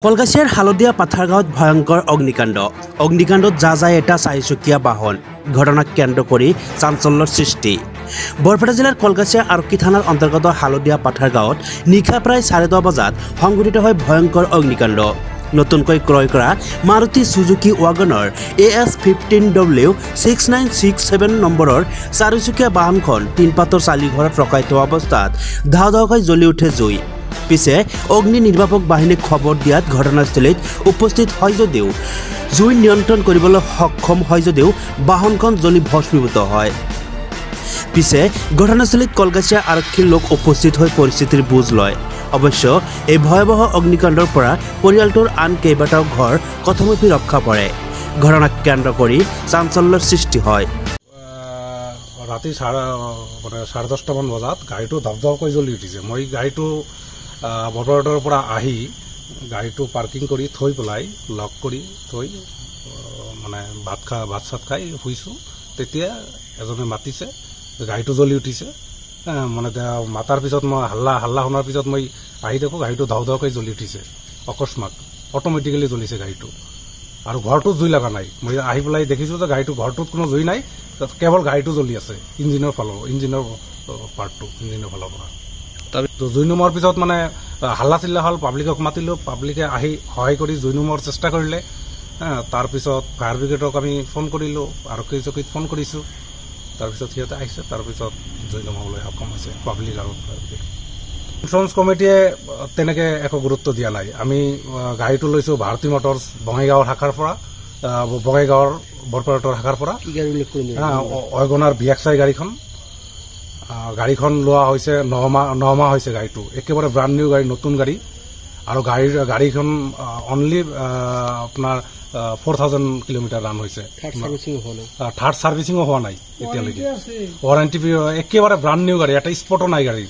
কলগাছিয়াৰ হালদিয়া পাথাৰগাঁৱত ভয়ংকৰ অগ্নিকাণ্ডত যায় এটা চাৰিচকীয়া বাহন ঘটনাক কেন্দ্ৰ কৰি চাঞ্চল্যৰ সৃষ্টি। বৰপেটা জিলাৰ কলগাছিয়া আৰক্ষী থানাৰ অন্তৰ্গত হালদিয়া পাথাৰগাঁৱত নিশা প্ৰায় 10:30 বজাত সংঘটিত হয় ভয়ংকৰ অগ্নিকাণ্ড। নতুনকৈ ক্ৰয় কৰা মাৰুতি সুজুকি ৱাগনৰ AS15W 6967 নম্বৰৰ চাৰিচকীয়া বাহনখন টিনপাতৰ চালিঘৰত ৰখাই থোৱা অৱস্থাত ধাওধাওকৈ জ্বলি উঠে জুই। পিছে অগ্নি নিৰ্বাপক বাহিনীক খবৰ দিয়াত ঘটনাস্থলীত উপস্থিত হয় যদিও জুই নিয়ন্ত্ৰণ কৰিবলৈ সক্ষম হয় যদিও বাহনখন জ্বলি ভস্মীভূত হয়। পিছে ঘটনাস্থলীত কলগাছিয়া আৰক্ষীৰ লোক উপস্থিত হৈ পৰিস্থিতিৰ বুজ লয়। অৱশ্য এই ভয়াৱহ অগ্নিকাণ্ডৰ পৰা পৰিয়ালটোৰ আন কেইবাটাও ঘৰ কথমপি ৰক্ষা পৰে। ঘটনাক কেন্দ্ৰ কৰি চাঞ্চল্যৰ সৃষ্টি হয়। ৰাতি 10:30 বজাত গাড়ীটো ধাপধাপকৈ জ্বলি উঠিছে। মই গাড়ীটো বৰপেটাৰ পৰা আহি গাড়ীটো পাৰ্কিং কৰি থৈ পেলাই লক কৰি থৈ মানে ভাত চাত খাই শুইছোঁ। তেতিয়া এজনে মাতিছে, গাড়ীটো জ্বলি উঠিছে। মানে মাতাৰ পিছত মই হাল্লা শুনাৰ পিছত মই আহি দেখোঁ গাড়ীটো ধাওধাওকৈ জ্বলি উঠিছে। অকস্মাত অট'মেটিকেলি জ্বলিছে গাড়ীটো, আৰু ঘৰটোত জুই লগা নাই। মই আহি পেলাই দেখিছোঁ যে গাড়ীটো ঘৰটোত কোনো জুই নাই, কেৱল গাড়ীটো জ্বলি আছে ইঞ্জিনৰ পাৰ্টটো ইঞ্জিনৰ ফালৰ পৰা। জুই নুমোৱাৰ পিছত মানে হাল্লা চিল্লা হ'ল, পাব্লিকক মাতিলোঁ। পাব্লিকে আহি সহায় কৰি জুই নুমোৱাৰ চেষ্টা কৰিলে। তাৰপিছত ফায়াৰ ব্ৰিগেডক আমি ফোন কৰিলোঁ, আৰক্ষী চকীত ফোন কৰিছোঁ। তাৰপিছত সিহঁতে আহিছে, তাৰপিছত জুই নুমাবলৈ সক্ষম হৈছে পাব্লিক আৰু ইঞ্চুৰেঞ্চ কমিটিয়ে তেনেকৈ একো গুৰুত্ব দিয়া নাই। আমি গাড়ীটো লৈছোঁ ভাৰতী মটৰ্ছ বঙাইগাঁৱৰ শাখাৰ পৰা, বঙাইগাঁৱৰ বৰপেটাৰ শাখাৰ পৰা। ৱাগনাৰ VXI গাড়ীখন লোৱা হৈছে 9 মাহ হৈছে। গাড়ীটো একেবাৰে ব্ৰাণ্ড নিউ গাড়ী, নতুন গাড়ী। আৰু গাড়ীখন অনলি আপোনাৰ 4000 কিলোমিটাৰ ৰান হৈছে। থাৰ্ড ছাৰ্ভিচিঙো হোৱা নাই এতিয়ালৈকে। ৱাৰেণ্টি একেবাৰে ব্ৰাণ্ড নিউ গাড়ী, এটা স্পটো নাই গাড়ী।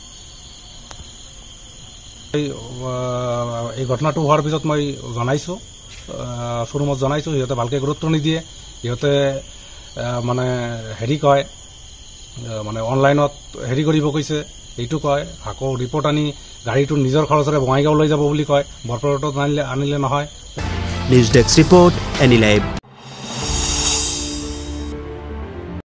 এই ঘটনাটো হোৱাৰ পিছত মই জনাইছোঁ, শ্বৰুমত জনাইছোঁ। সিহঁতে ভালকৈ গুৰুত্ব নিদিয়ে। সিহঁতে মানে কয়, মানে অনলাইনত কৰিব কৈছে, এইটো কয়। আকৌ ৰিপৰ্ট আনি গাড়ীটো নিজৰ খৰচেৰে বঙাইগাঁও লৈ যাব বুলি কয়। বৰপেটাত আনিলে নহয়। News desk report, any live.